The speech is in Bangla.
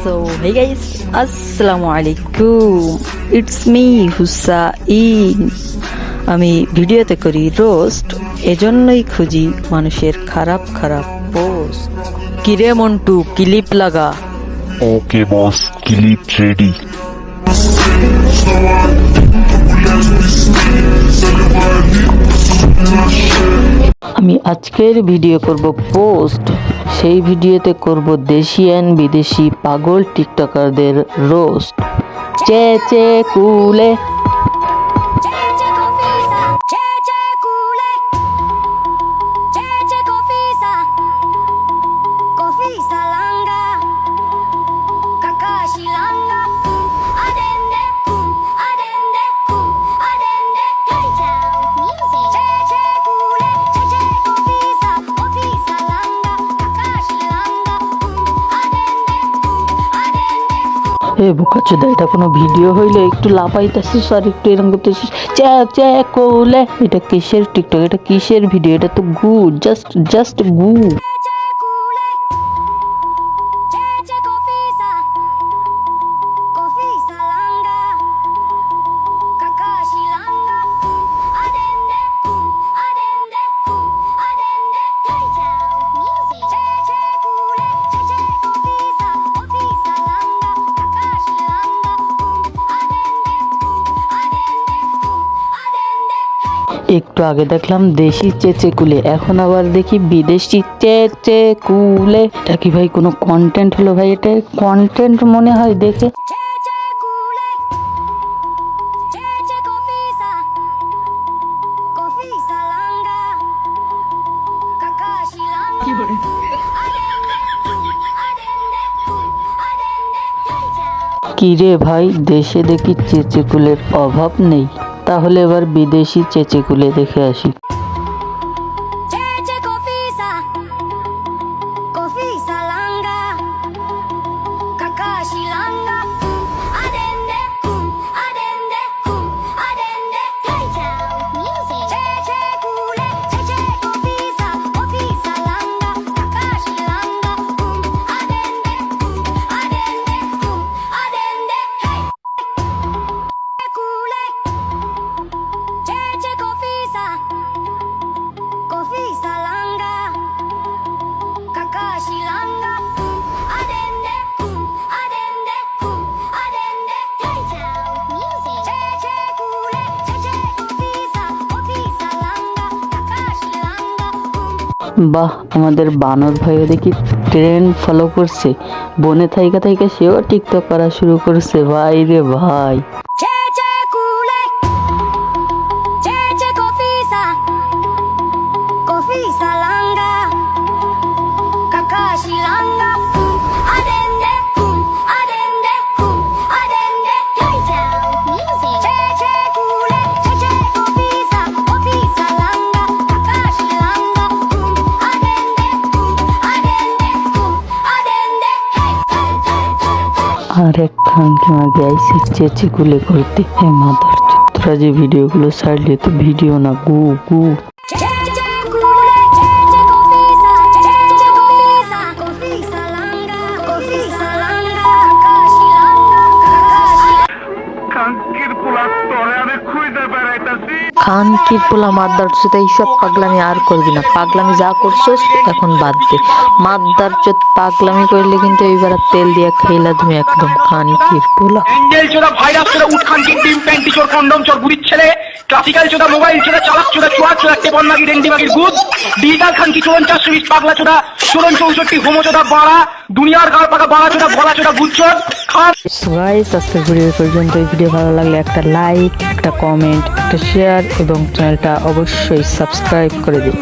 So hey guys, আসসালামু আলাইকুম, ইটস মি হুসাইন। আমি ভিডিওতে করি রোস্ট, এজন্যই খুঁজি মানুষের খারাপ খারাপ পোস্ট। কিরে মন্টু, ক্লিপ লাগা। ওকে বস, ক্লিপ রেডি। আমি আজকের ভিডিও করব পোস্ট, সেই ভিডিওতে করব দেশি অ্যান্ড বিদেশি পাগল টিকটকারদের রোস্ট। চে চে কুলে এ বোকাচোদা, এটা কোনো ভিডিও হইলে একটু লাফাইতেছিস আর একটু এরকম করতেছিস চে চে কোলে। এটা কিসের টিকটক, এটা কিসের ভিডিও? এটা তো গু, জাস্ট গু। একটু আগে দেখলাম দেশি চেচে কুলে, এখন আবার দেখি বিদেশি চেচে কুলে। এটা কি ভাই কোনো কন্টেন্ট হলো? ভাই এটা কন্টেন্ট মনে হয় দেখে। কি রে ভাই, দেশে দেখি চেচে কুলের অভাব নেই, তাহলে এবার বিদেশি চেচে কুলে দেখে আসি। বাহ, আমাদের বানর ভাইও দেখি ট্রেন্ড ফলো করছে, বনে থাইকা থাইকা সেও টিকটক করা শুরু করছে। ভাই রে ভাই, আর এক খানকে আগে আইসি চেচে কুলে করতে। মাদার চিত্রা যে ভিডিওগুলো ছাড়লে তো ভিডিও না, গু গু। খানকির পোলা মাদ্দার চোদ, এইসব পাগলামি আর করবি না। পাগলামি যা করছস এখন বাদ দে। মাদ্দার চোদ পাগলামি করলে কিন্তু এইবার তেল দিয়া খেলা তুমি একদম। খানকির পোলা অ্যাঙ্গেল চোদা, ভাইরাস চোদা, উঠ খানকির ডিম প্যান্টি চোর, কন্ডম চোর, বুড়ির ছেলে, ক্লাসিক্যাল চোদা, মোবাইল চোদা, চালাক চোদা, চোয়া চোদা, টেপন মাগি, ডেন্ডি মাগির গুদ, ডিজিটাল খানকি, চোরন 420, পাগলা চোদা, চোরন 64, হোমো চোদা, বাড়া, দুনিয়ার গাল পাকা বাড়া চোদা, ভোলা চোদা, বুঝছস খান। গাইস, আজকের ভিডিও পর্যন্ত। এই ভিডিও ভালো লাগলে একটা লাইক, একটা কমেন্ট, একটা শেয়ার এবং চ্যানেলটা অবশ্যই সাবস্ক্রাইব করে দিন।